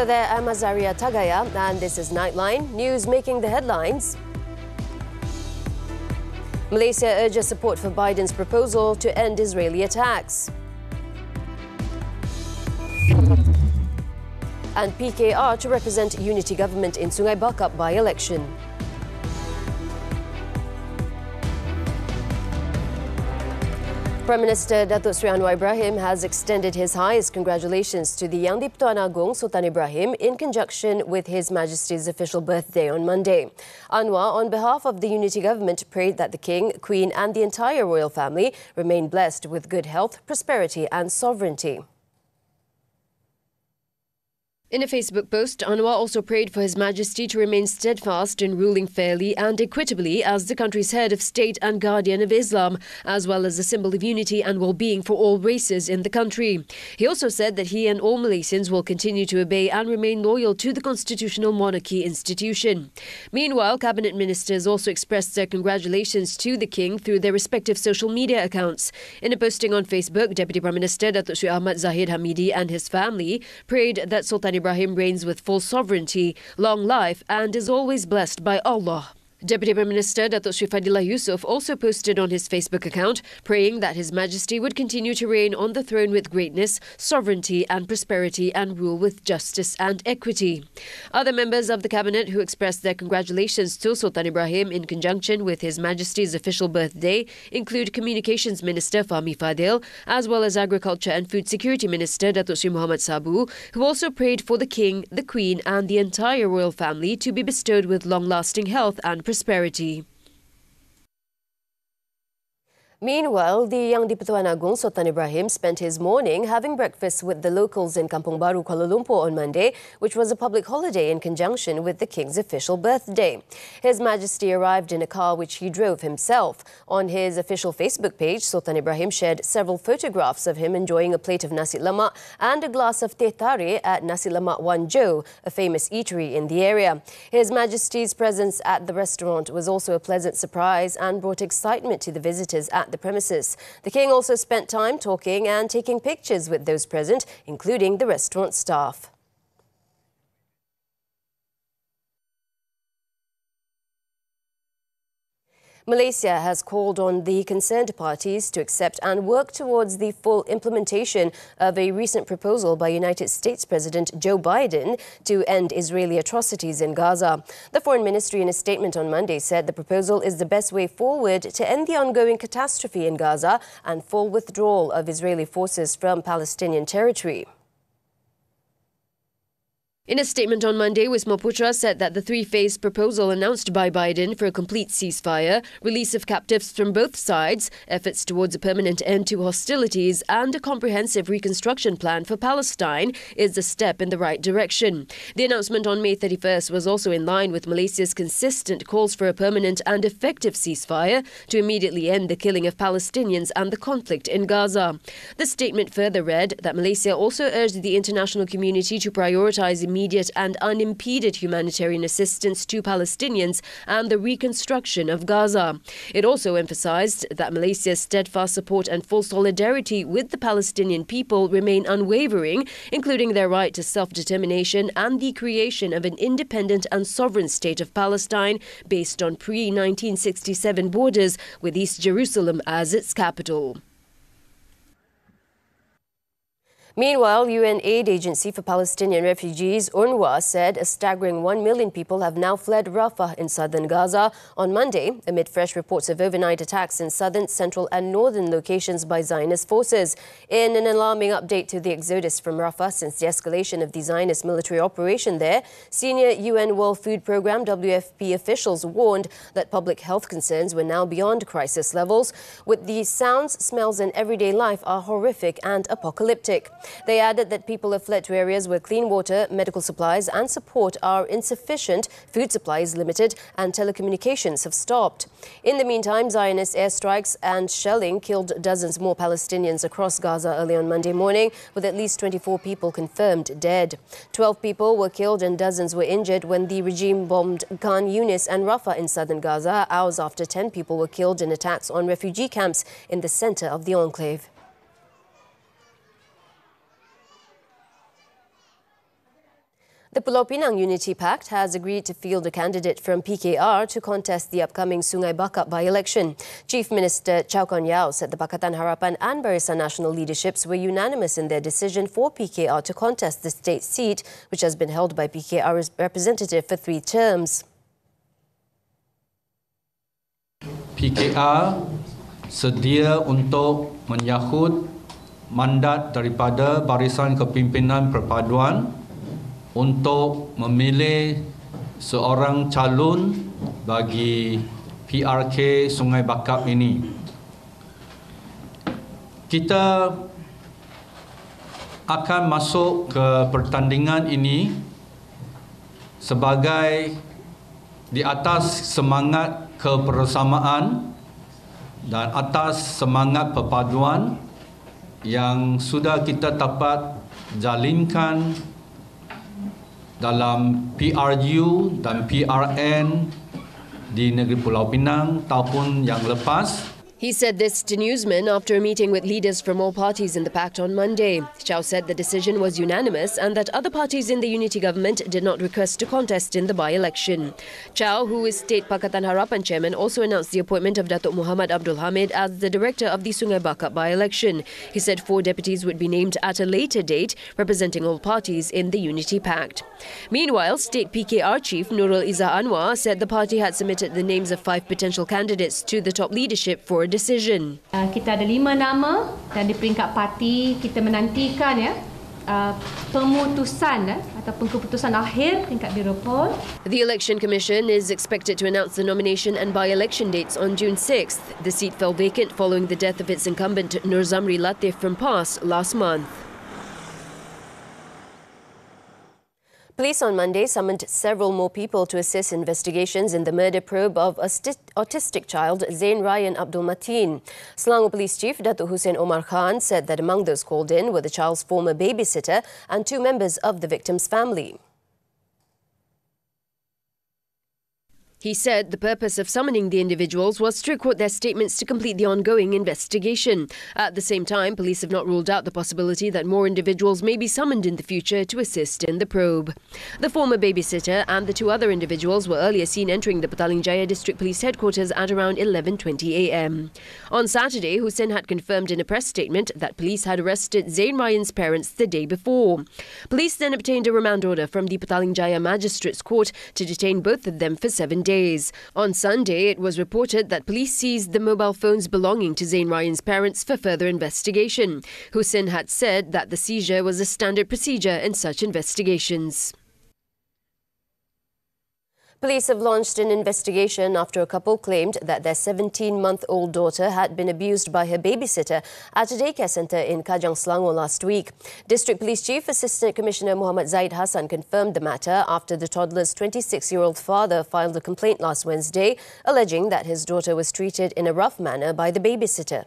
Hello there, I'm Azaria Tagaya, and this is Nightline, news making the headlines. Malaysia urges support for Biden's proposal to end Israeli attacks. And PKR to represent unity government in Sungai Bakap by-election. Prime Minister Datuk Seri Anwar Ibrahim has extended his highest congratulations to the Yang di-Pertuan Agong Sultan Ibrahim in conjunction with His Majesty's official birthday on Monday. Anwar, on behalf of the unity government, prayed that the King, Queen and the entire royal family remain blessed with good health, prosperity and sovereignty. In a Facebook post, Anwar also prayed for His Majesty to remain steadfast in ruling fairly and equitably as the country's head of state and guardian of Islam, as well as a symbol of unity and well-being for all races in the country. He also said that he and all Malaysians will continue to obey and remain loyal to the constitutional monarchy institution. Meanwhile, cabinet ministers also expressed their congratulations to the King through their respective social media accounts. In a posting on Facebook, Deputy Prime Minister Datuk Seri Ahmad Zahid Hamidi and his family prayed that Sultan Ibrahim reigns with full sovereignty, long life and is always blessed by Allah. Deputy Prime Minister Datuk Sri Fadilah Yusof also posted on his Facebook account praying that His Majesty would continue to reign on the throne with greatness, sovereignty and prosperity and rule with justice and equity. Other members of the cabinet who expressed their congratulations to Sultan Ibrahim in conjunction with His Majesty's official birthday include Communications Minister Fahmi Fadil, as well as Agriculture and Food Security Minister Datuk Sri Muhammad Sabu, who also prayed for the King, the Queen and the entire royal family to be bestowed with long-lasting health and prosperity. Meanwhile, the Yang di-Pertuan Agong Sultan Ibrahim spent his morning having breakfast with the locals in Kampung Baru, Kuala Lumpur on Monday, which was a public holiday in conjunction with the King's official birthday. His Majesty arrived in a car which he drove himself. On his official Facebook page, Sultan Ibrahim shared several photographs of him enjoying a plate of nasi lemak and a glass of teh tarik at Nasi Lemak Wan Jo, a famous eatery in the area. His Majesty's presence at the restaurant was also a pleasant surprise and brought excitement to the visitors at the premises. The King also spent time talking and taking pictures with those present, including the restaurant staff. Malaysia has called on the concerned parties to accept and work towards the full implementation of a recent proposal by United States President Joe Biden to end Israeli atrocities in Gaza. The Foreign Ministry in a statement on Monday said the proposal is the best way forward to end the ongoing catastrophe in Gaza and full withdrawal of Israeli forces from Palestinian territory. In a statement on Monday, Wisma Putra said that the three-phase proposal announced by Biden for a complete ceasefire, release of captives from both sides, efforts towards a permanent end to hostilities and a comprehensive reconstruction plan for Palestine is a step in the right direction. The announcement on May 31st was also in line with Malaysia's consistent calls for a permanent and effective ceasefire to immediately end the killing of Palestinians and the conflict in Gaza. The statement further read that Malaysia also urged the international community to prioritise immediate and unimpeded humanitarian assistance to Palestinians and the reconstruction of Gaza. It also emphasized that Malaysia's steadfast support and full solidarity with the Palestinian people remain unwavering, including their right to self-determination and the creation of an independent and sovereign state of Palestine based on pre-1967 borders with East Jerusalem as its capital. Meanwhile, UN Aid Agency for Palestinian Refugees, UNRWA, said a staggering 1 million people have now fled Rafah in southern Gaza on Monday, amid fresh reports of overnight attacks in southern, central and northern locations by Zionist forces. In an alarming update to the exodus from Rafah since the escalation of the Zionist military operation there, senior UN World Food Programme WFP officials warned that public health concerns were now beyond crisis levels, with the sounds, smells and everyday life are horrific and apocalyptic. They added that people have fled to areas where clean water, medical supplies and support are insufficient, food supplies limited and telecommunications have stopped. In the meantime, Zionist airstrikes and shelling killed dozens more Palestinians across Gaza early on Monday morning, with at least 24 people confirmed dead. 12 people were killed and dozens were injured when the regime bombed Khan Yunis and Rafah in southern Gaza, hours after 10 people were killed in attacks on refugee camps in the center of the enclave. The Pulau Pinang Unity Pact has agreed to field a candidate from PKR to contest the upcoming Sungai Bakap by-election. Chief Minister Chow Kon Yeow said the Pakatan Harapan and Barisan Nasional leaderships were unanimous in their decision for PKR to contest the state seat, which has been held by PKR representative for 3 terms. PKR sedia untuk menyahut mandat daripada Barisan Kepimpinan Perpaduan untuk memilih seorang calon bagi PRK Sungai Bakap ini. Kita akan masuk ke pertandingan ini sebagai di atas semangat kebersamaan dan atas semangat perpaduan yang sudah kita dapat jalinkan dalam PRU dan PRN di negeri Pulau Pinang tahun yang lepas. He said this to newsmen after a meeting with leaders from all parties in the pact on Monday. Chow said the decision was unanimous and that other parties in the unity government did not request to contest in the by-election. Chow, who is State Pakatan Harapan chairman, also announced the appointment of Datuk Muhammad Abdul Hamid as the director of the Sungai Bakap by-election. He said 4 deputies would be named at a later date, representing all parties in the unity pact. Meanwhile, State PKR chief Nurul Izzah Anwar said the party had submitted the names of 5 potential candidates to the top leadership for a decision. Kita ada 5 nama dan di peringkat parti kita menantikan pemutusan ataupun keputusan akhir tingkat Biro Pol. The Election Commission is expected to announce the nomination and by-election dates on June 6th. The seat fell vacant following the death of its incumbent Nur Zamri Latif from PAS last month. Police on Monday summoned several more people to assist investigations in the murder probe of autistic child Zain Ryan Abdul Mateen. Selangor Police Chief Datuk Hussein Omar Khan said that among those called in were the child's former babysitter and 2 members of the victim's family. He said the purpose of summoning the individuals was to record their statements to complete the ongoing investigation. At the same time, police have not ruled out the possibility that more individuals may be summoned in the future to assist in the probe. The former babysitter and the 2 other individuals were earlier seen entering the Petaling Jaya District Police Headquarters at around 11:20 a.m. On Saturday, Hussein had confirmed in a press statement that police had arrested Zain Ryan's parents the day before. Police then obtained a remand order from the Petaling Jaya Magistrates Court to detain both of them for 7 days. On Sunday, it was reported that police seized the mobile phones belonging to Zain Ryan's parents for further investigation. Hussein had said that the seizure was a standard procedure in such investigations. Police have launched an investigation after a couple claimed that their 17-month-old daughter had been abused by her babysitter at a daycare centre in Kajang, Selangor last week. District Police Chief Assistant Commissioner Muhammad Zaid Hassan confirmed the matter after the toddler's 26-year-old father filed a complaint last Wednesday, alleging that his daughter was treated in a rough manner by the babysitter.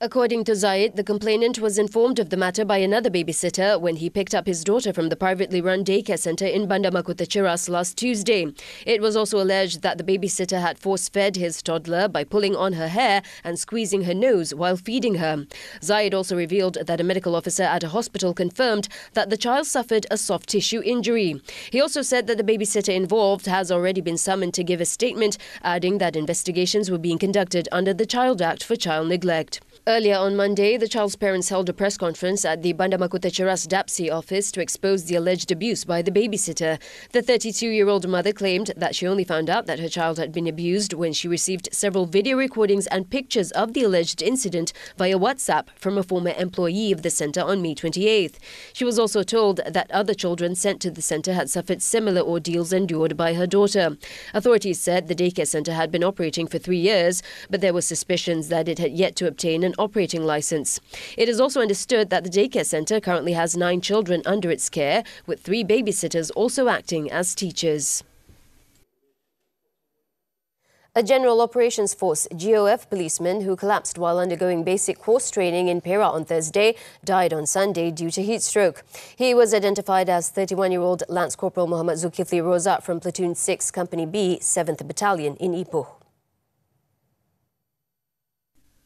According to Zaid, the complainant was informed of the matter by another babysitter when he picked up his daughter from the privately run daycare centre in Bandar Makota Cheras last Tuesday. It was also alleged that the babysitter had force-fed his toddler by pulling on her hair and squeezing her nose while feeding her. Zaid also revealed that a medical officer at a hospital confirmed that the child suffered a soft tissue injury. He also said that the babysitter involved has already been summoned to give a statement, adding that investigations were being conducted under the Child Act for child neglect. Earlier on Monday, the child's parents held a press conference at the Bandar Makota Cheras DAPSI office to expose the alleged abuse by the babysitter. The 32-year-old mother claimed that she only found out that her child had been abused when she received several video recordings and pictures of the alleged incident via WhatsApp from a former employee of the centre on May 28th. She was also told that other children sent to the centre had suffered similar ordeals endured by her daughter. Authorities said the daycare centre had been operating for 3 years, but there were suspicions that it had yet to obtain an operating licence. It is also understood that the daycare centre currently has 9 children under its care, with 3 babysitters also acting as teachers. A General Operations Force GOF policeman who collapsed while undergoing basic course training in Perak on Thursday died on Sunday due to heat stroke. He was identified as 31-year-old Lance Corporal Muhammad Zulkifli Rozak from Platoon 6, Company B, 7th Battalion in Ipoh.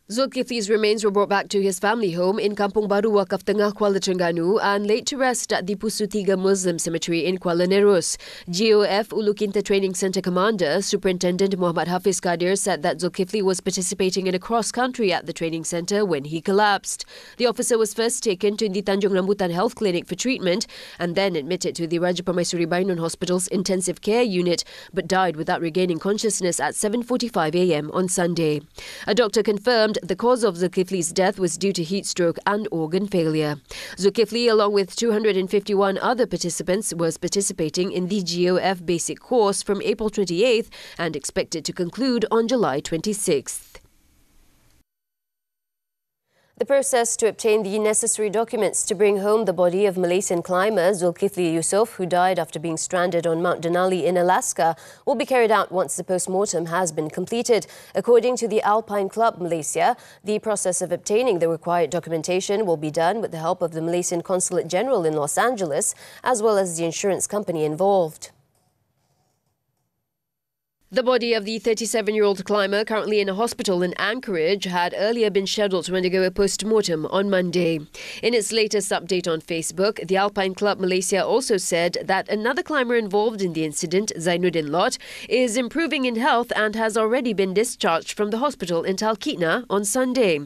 Zulkifli's remains were brought back to his family home in Kampung Baru Wakaf Tengah, Kuala Terengganu and laid to rest at the Pusu 3 Muslim Cemetery in Kuala Nerus. GOF Ulu Kinta Training Centre Commander Superintendent Muhammad Hafiz Kadir said that Zulkifli was participating in a cross-country at the training centre when he collapsed. The officer was first taken to the Tanjung Rambutan Health Clinic for treatment and then admitted to the Raja Permaisuri Bainon Hospital's intensive care unit but died without regaining consciousness at 7:45 a.m. on Sunday. A doctor confirmed the cause of Zulkifli's death was due to heat stroke and organ failure. Zulkifli, along with 251 other participants, was participating in the GOF basic course from April 28th and expected to conclude on July 26th. The process to obtain the necessary documents to bring home the body of Malaysian climber Zulkifli Yusof, who died after being stranded on Mount Denali in Alaska, will be carried out once the post-mortem has been completed. According to the Alpine Club Malaysia, the process of obtaining the required documentation will be done with the help of the Malaysian Consulate General in Los Angeles, as well as the insurance company involved. The body of the 37-year-old climber, currently in a hospital in Anchorage, had earlier been scheduled to undergo a post-mortem on Monday. In its latest update on Facebook, the Alpine Club Malaysia also said that another climber involved in the incident, Zainuddin Lot, is improving in health and has already been discharged from the hospital in Talkeetna on Sunday.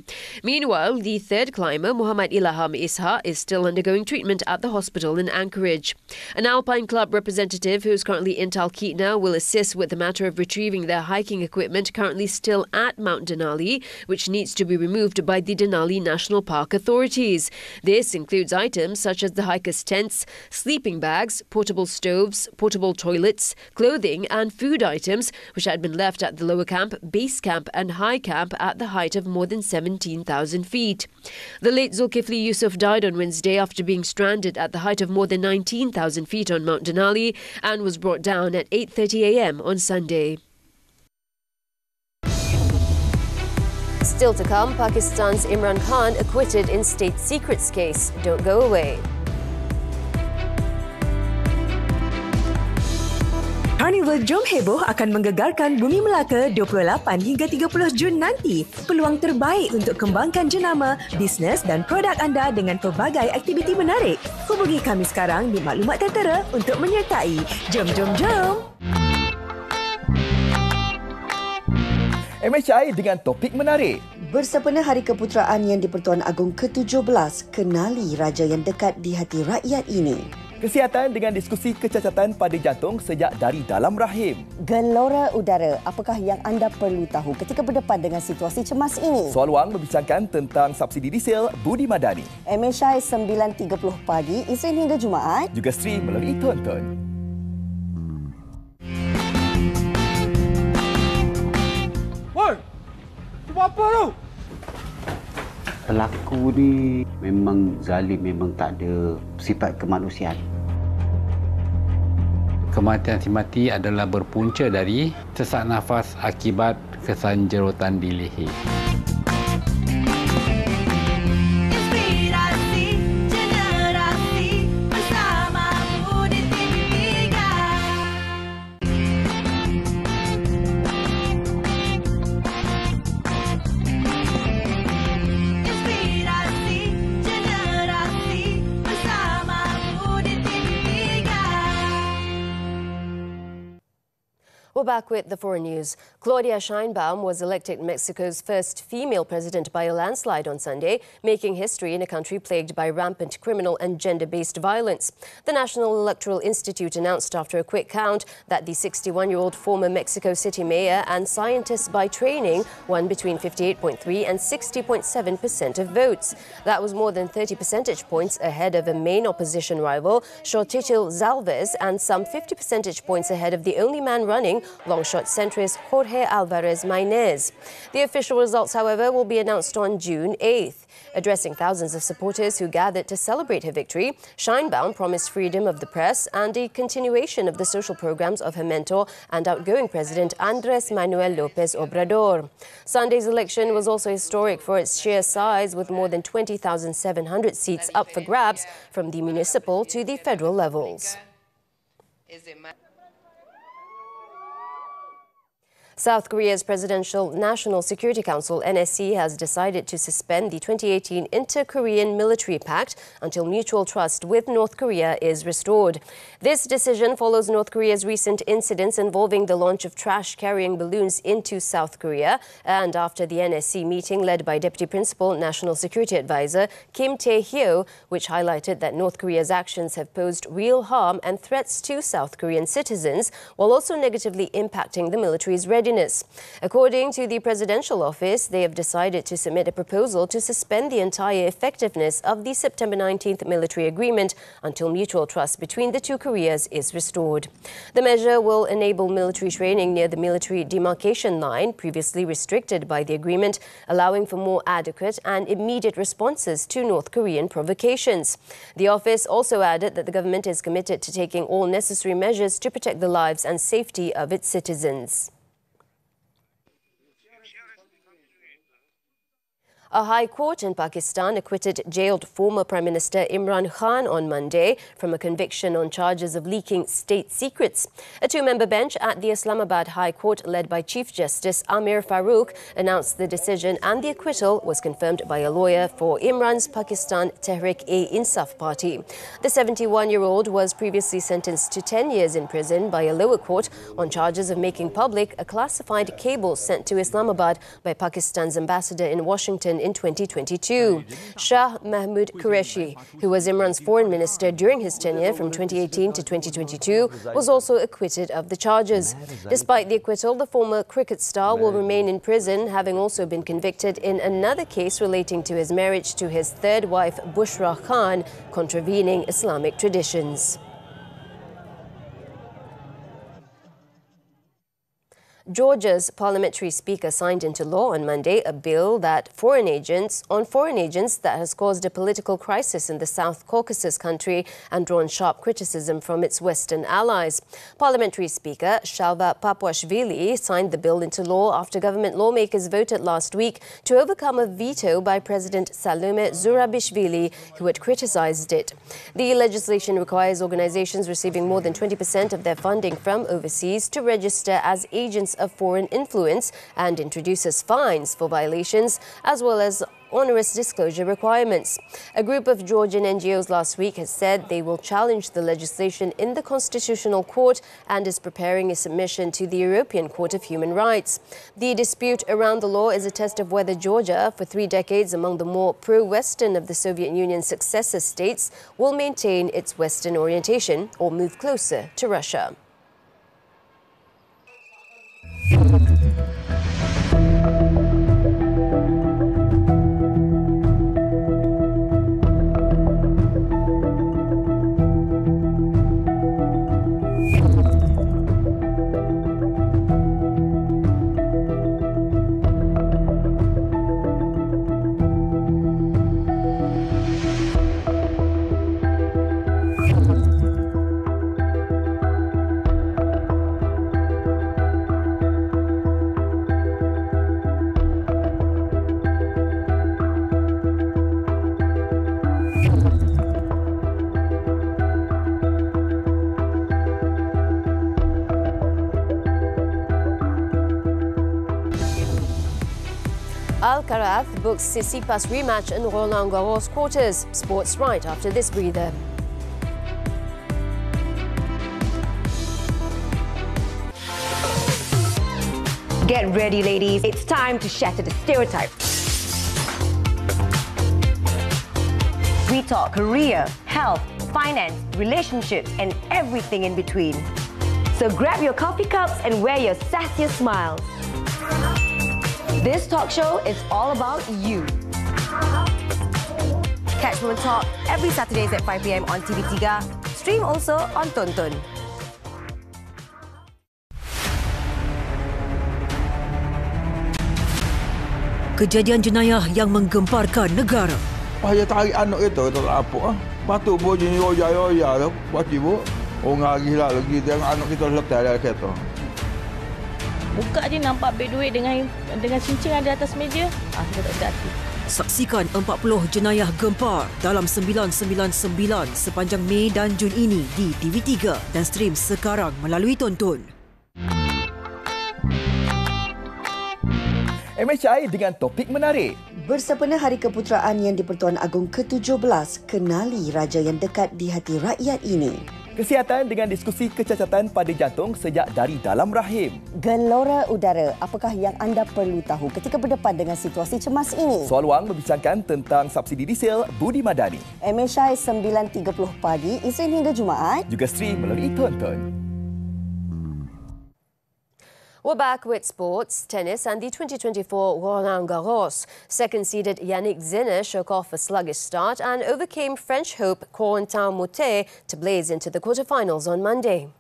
Meanwhile, the third climber, Muhammad Ilham Isha, is still undergoing treatment at the hospital in Anchorage. An Alpine Club representative who is currently in Talkeetna will assist with the matter of retrieving their hiking equipment currently still at Mount Denali, which needs to be removed by the Denali National Park authorities. This includes items such as the hikers' tents, sleeping bags, portable stoves, portable toilets, clothing and food items, which had been left at the lower camp, base camp and high camp at the height of more than 17,000 feet. The late Zulkifli Yusof died on Wednesday after being stranded at the height of more than 19,000 feet on Mount Denali and was brought down at 8:30 a.m. on Sunday. Still to come, Pakistan's Imran Khan acquitted in state secrets case. Don't go away. Carnival Jom Heboh akan menggegarkan Bumi Melaka 28 hingga 30 Jun nanti. Peluang terbaik untuk kembangkan jenama, bisnes dan produk anda dengan pelbagai aktiviti menarik. Hubungi kami sekarang di maklumat tertera untuk menyertai. Jom, jom, jom! MHI dengan topik menarik. Bersempena Hari Keputeraan Yang di-Pertuan Agong ke-17, kenali raja yang dekat di hati rakyat ini. Kesihatan dengan diskusi kecacatan pada jantung sejak dari dalam rahim. Gelora udara, apakah yang anda perlu tahu ketika berdepan dengan situasi cemas ini? Soal Wang membincangkan tentang subsidi diesel Budi Madani. MHI 9.30 pagi, Isnin hingga Jumaat. Juga stream melalui Tonton. Woi, tu apa tu? Pelaku ni memang zalim, memang tak ada sifat kemanusiaan. Kematian si mati adalah berpunca dari sesak nafas akibat kesanjerutan di leher. We're back with the foreign news. Claudia Sheinbaum was elected Mexico's first female president by a landslide on Sunday, making history in a country plagued by rampant criminal and gender-based violence. The National Electoral Institute announced after a quick count that the 61-year-old former Mexico City mayor and scientist by training won between 58.3% and 60.7% of votes. That was more than 30 percentage points ahead of a main opposition rival, Xochitl Zalvez, and some 50 percentage points ahead of the only man running, long-shot centrist Jorge Alvarez Maynez. The official results, however, will be announced on June 8th. Addressing thousands of supporters who gathered to celebrate her victory, Sheinbaum promised freedom of the press and a continuation of the social programs of her mentor and outgoing president Andrés Manuel López Obrador. Sunday's election was also historic for its sheer size, with more than 20,700 seats up for grabs from the municipal to the federal levels. South Korea's Presidential National Security Council (NSC) has decided to suspend the 2018 Inter-Korean Military Pact until mutual trust with North Korea is restored. This decision follows North Korea's recent incidents involving the launch of trash-carrying balloons into South Korea and after the NSC meeting led by Deputy Principal National Security Advisor Kim Tae-hyo, which highlighted that North Korea's actions have posed real harm and threats to South Korean citizens, while also negatively impacting the military's readiness. According to the Presidential Office, they have decided to submit a proposal to suspend the entire effectiveness of the September 19th military agreement until mutual trust between the two Koreas is restored. The measure will enable military training near the military demarcation line, previously restricted by the agreement, allowing for more adequate and immediate responses to North Korean provocations. The office also added that the government is committed to taking all necessary measures to protect the lives and safety of its citizens. A high court in Pakistan acquitted jailed former Prime Minister Imran Khan on Monday from a conviction on charges of leaking state secrets. A two-member bench at the Islamabad High Court, led by Chief Justice Amir Farooq, announced the decision, and the acquittal was confirmed by a lawyer for Imran's Pakistan Tehreek-e-Insaf party. The 71-year-old was previously sentenced to 10 years in prison by a lower court on charges of making public a classified cable sent to Islamabad by Pakistan's ambassador in Washington in 2022. Shah Mahmood Qureshi, who was Imran's foreign minister during his tenure from 2018 to 2022, was also acquitted of the charges. Despite the acquittal, the former cricket star will remain in prison, having also been convicted in another case relating to his marriage to his third wife, Bushra Khan, contravening Islamic traditions. Georgia's parliamentary speaker signed into law on Monday a bill that foreign agents that has caused a political crisis in the South Caucasus country and drawn sharp criticism from its Western allies. Parliamentary Speaker Shalva Papuashvili signed the bill into law after government lawmakers voted last week to overcome a veto by President Salome Zurabishvili, who had criticized it. The legislation requires organizations receiving more than 20% of their funding from overseas to register as agents of foreign influence and introduces fines for violations as well as onerous disclosure requirements. A group of Georgian NGOs last week has said they will challenge the legislation in the Constitutional Court and is preparing a submission to the European Court of Human Rights. The dispute around the law is a test of whether Georgia, for 3 decades among the more pro-Western of the Soviet Union's successor states, will maintain its Western orientation or move closer to Russia. Alcaraz books Tsitsipas rematch in Roland Garros quarters. Sports right after this breather. Get ready, ladies. It's time to shatter the stereotype. We talk career, health, finance, relationships, and everything in between. So grab your coffee cups and wear your sassiest smiles. This talk show is all about you. Catch Women Talk every Saturdays at 5 p.m. on TV3. Stream also on Tonton. Kejadian jenayah yang menggemparkan negara. Payah tarik anak kita tak apa. Patut pun jenis oya-oya tu. Buat ibu. Orang lagi lah lagi. Tengok anak kita letak dalam kereta. Buka je nampak beg duit dengan cincin ada atas meja. Kita tak sedar hati. Saksikan 40 jenayah gempar dalam 999 sepanjang Mei dan Jun ini di TV3 dan stream sekarang melalui Tonton. MHI dengan topik menarik. Bersempena Hari Keputeraan yang di-Pertuan Agong ke-17, kenali raja yang dekat di hati rakyat ini. Kesihatan dengan diskusi kecacatan pada jantung sejak dari dalam rahim. Gelora udara, apakah yang anda perlu tahu ketika berdepan dengan situasi cemas ini? Soal Wang membincangkan tentang subsidi diesel Budi Madani. MHI 9.30 pagi, Isnin hingga Jumaat. Juga stream melalui Tonton. We're back with sports, tennis and the 2024 Roland Garros. Second-seeded Yannick Sinner shook off a sluggish start and overcame French hope Corentin Moutet to blaze into the quarterfinals on Monday.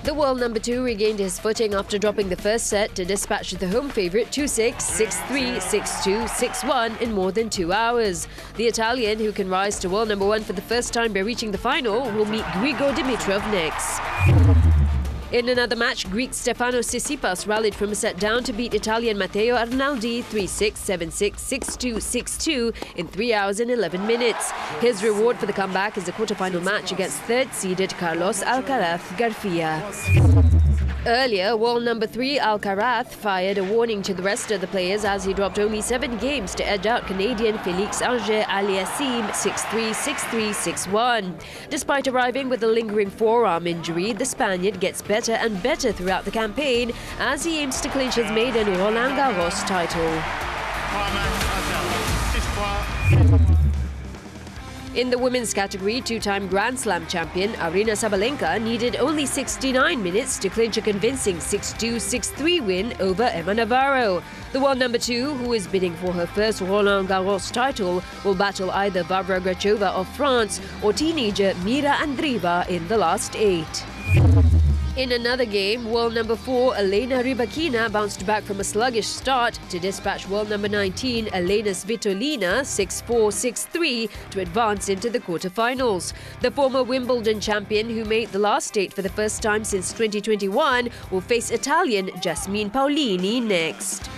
The world number 2 regained his footing after dropping the first set to dispatch the home favourite 2-6, 6-3, 6-2, 6-1 in more than 2 hours. The Italian, who can rise to world number 1 for the first time by reaching the final, will meet Grigor Dimitrov next. In another match, Greek Stefanos Tsitsipas rallied from a set down to beat Italian Matteo Arnaldi 3-6, 7-6, 6-2, 6-2 in 3 hours and 11 minutes. His reward for the comeback is a quarter-final match against third-seeded Carlos Alcaraz Garcia. Earlier, world number 3 Alcaraz fired a warning to the rest of the players as he dropped only 7 games to edge out Canadian Félix Auger-Aliassime 6-3, 6-3, 6-1. Despite arriving with a lingering forearm injury, the Spaniard gets better and better throughout the campaign as he aims to clinch his maiden Roland Garros title. In the women's category, two-time Grand Slam champion Aryna Sabalenka needed only 69 minutes to clinch a convincing 6-2, 6-3 win over Emma Navarro. The world number 2, who is bidding for her first Roland Garros title, will battle either Barbara Grachova of France or teenager Mira Andreeva in the last 8. In another game, world number 4 Elena Rybakina bounced back from a sluggish start to dispatch world number 19 Elena Svitolina 6-4, 6-3 to advance into the quarterfinals. The former Wimbledon champion, who made the last 8 for the first time since 2021, will face Italian Jasmine Paolini next.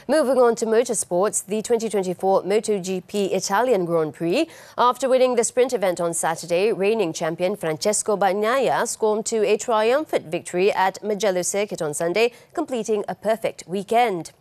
Moving on to motorsports, the 2024 MotoGP Italian Grand Prix. After winning the sprint event on Saturday, reigning champion Francesco Bagnaia scored to a triumphant victory at Mugello Circuit on Sunday, completing a perfect weekend.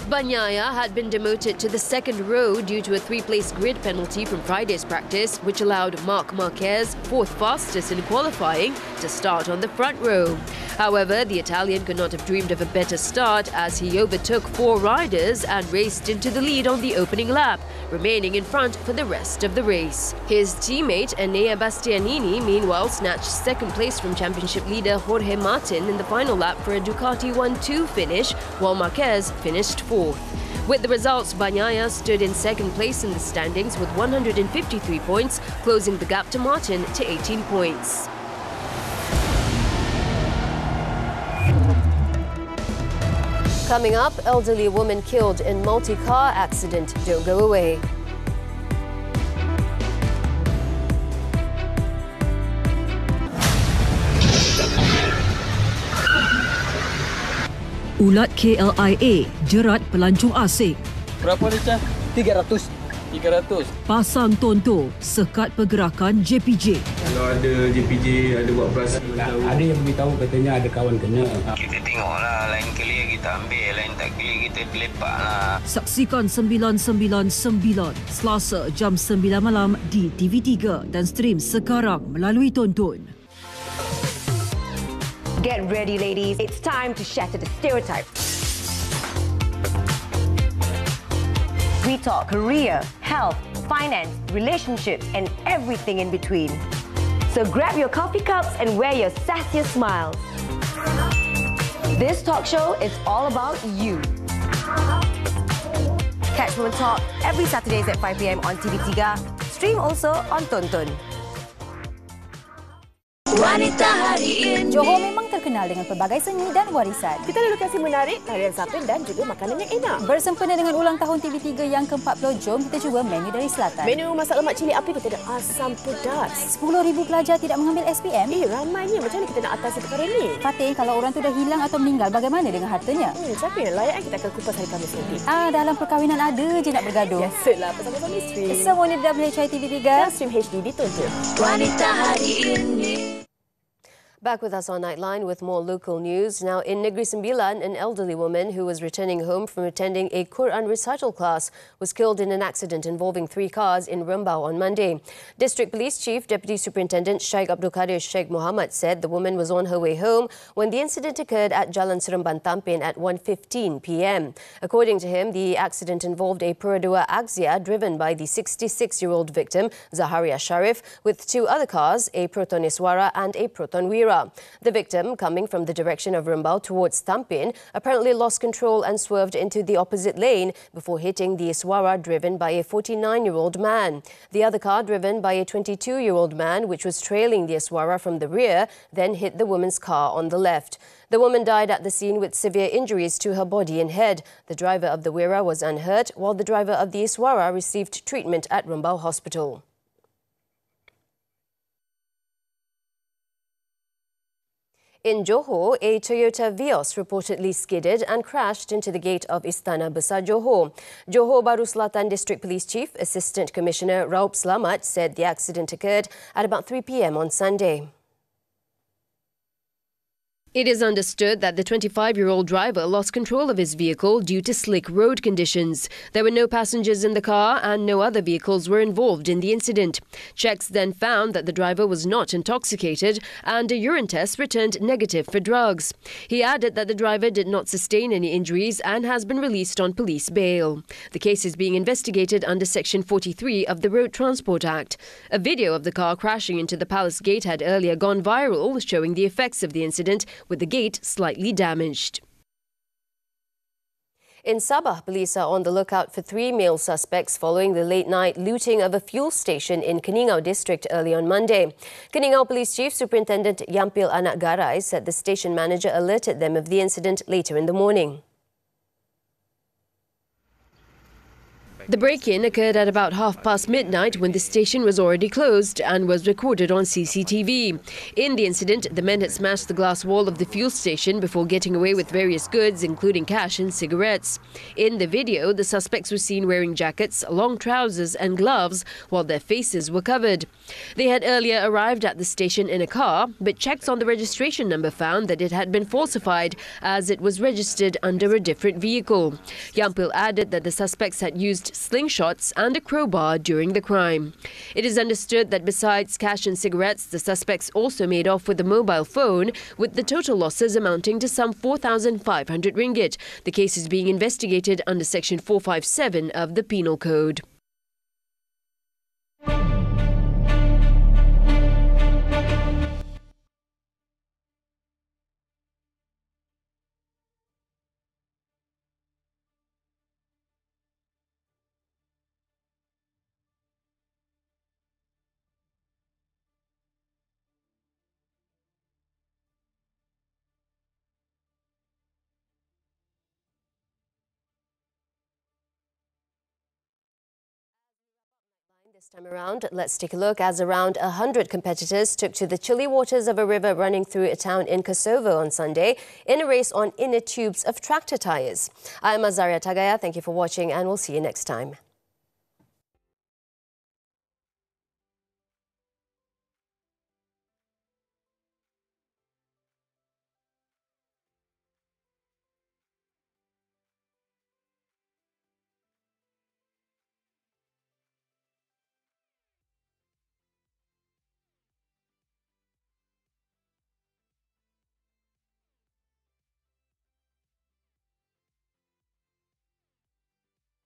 Bagnaia had been demoted to the second row due to a 3-place grid penalty from Friday's practice, which allowed Marc Marquez, 4th fastest in qualifying, to start on the front row. However, the Italian could not have dreamed of a better start as he overtook 4 riders and raced into the lead on the opening lap, remaining in front for the rest of the race. His teammate Enea Bastianini, meanwhile, snatched second place from championship leader Jorge Martin in the final lap for a Ducati 1-2 finish, while Marquez finished 4th. With the results, Bagnaia stood in second place in the standings with 153 points, closing the gap to Martin to 18 points. Coming up, elderly woman killed in multi-car accident. Don't go away. Ulat KLIA jerat pelancong asing. Berapa ni, Cah? 300. 300. Pasang Tonto sekat pergerakan JPJ. Kalau ada JPJ, ada buat operasi. Ada yang beritahu katanya ada kawan kena. Kita tengoklah, lain kali kita ambil, lain tak kali kita lepaklah. Saksikan 999 Selasa jam 9 malam di TV3 dan stream sekarang melalui Tonton. Get ready, ladies. It's time to shatter the stereotype. We talk career, health, finance, relationships, and everything in between. So grab your coffee cups and wear your sassiest smiles. This talk show is all about you. Catch Women Talk every Saturdays at 5 p.m. on TV3. Stream also on Tonton. Wanita hari ini. Johor memang terkenal dengan pelbagai seni dan warisan. Kita ada lokasi menarik, tarian sapin dan juga makanan yang enak. Bersempena dengan ulang tahun TV3 yang ke-40, jom kita cuba menu dari selatan. Menu masak lemak cili api, kita ada asam pedas. 10,000 pelajar tidak mengambil SPM. Ramainya. Macam mana kita nak atasi perkara ni? Fatin, kalau orang tu dah hilang atau meninggal, bagaimana dengan hartanya? Siapa yang layak? Kita akan kupas hari Khamis nanti. Dalam perkahwinan ada je nak bergaduh. Biasalah, bersama-sama isteri. Semuanya di WHI TV3. Dan stream HD ditonton. Wanita hari ini. Back with us on Nightline with more local news. Now, in Negeri Sembilan, an elderly woman who was returning home from attending a Quran recital class was killed in an accident involving 3 cars in Rembau on Monday. District Police Chief Deputy Superintendent Sheikh Abdul Qadir Sheikh Mohammed said the woman was on her way home when the incident occurred at Jalan Seremban Tampin at 1:15 p.m. According to him, the accident involved a Peradua Azaria driven by the 66-year-old victim, Azaria Sharif, with 2 other cars, a Proton Iswara and a Proton Wira. The victim, coming from the direction of Rembau towards Tampin, apparently lost control and swerved into the opposite lane before hitting the Iswara driven by a 49-year-old man. The other car, driven by a 22-year-old man, which was trailing the Iswara from the rear, then hit the woman's car on the left. The woman died at the scene with severe injuries to her body and head. The driver of the Wira was unhurt, while the driver of the Iswara received treatment at Rembau Hospital. In Johor, a Toyota Vios reportedly skidded and crashed into the gate of Istana Besar Johor. Johor Bahru Selatan District Police Chief Assistant Commissioner Raup Slamat said the accident occurred at about 3 p.m. on Sunday. It is understood that the 25-year-old driver lost control of his vehicle due to slick road conditions. There were no passengers in the car and no other vehicles were involved in the incident. Checks then found that the driver was not intoxicated and a urine test returned negative for drugs. He added that the driver did not sustain any injuries and has been released on police bail. The case is being investigated under Section 43 of the Road Transport Act. A video of the car crashing into the palace gate had earlier gone viral, showing the effects of the incident, with the gate slightly damaged. In Sabah, police are on the lookout for 3 male suspects following the late-night looting of a fuel station in Keningau district early on Monday. Keningau Police Chief Superintendent Yampil Anak Garai said the station manager alerted them of the incident later in the morning. The break-in occurred at about midnight when the station was already closed and was recorded on CCTV. In the incident, the men had smashed the glass wall of the fuel station before getting away with various goods, including cash and cigarettes. In the video, the suspects were seen wearing jackets, long trousers and gloves, while their faces were covered. They had earlier arrived at the station in a car, but checks on the registration number found that it had been falsified as it was registered under a different vehicle. Yampil added that the suspects had used slingshots and a crowbar during the crime. It is understood that besides cash and cigarettes, the suspects also made off with a mobile phone, with the total losses amounting to some 4,500 ringgit. The case is being investigated under Section 457 of the Penal Code. This time around, let's take a look as around 100 competitors took to the chilly waters of a river running through a town in Kosovo on Sunday in a race on inner tubes of tractor tyres. I'm Azaria Tagaya. Thank you for watching and we'll see you next time.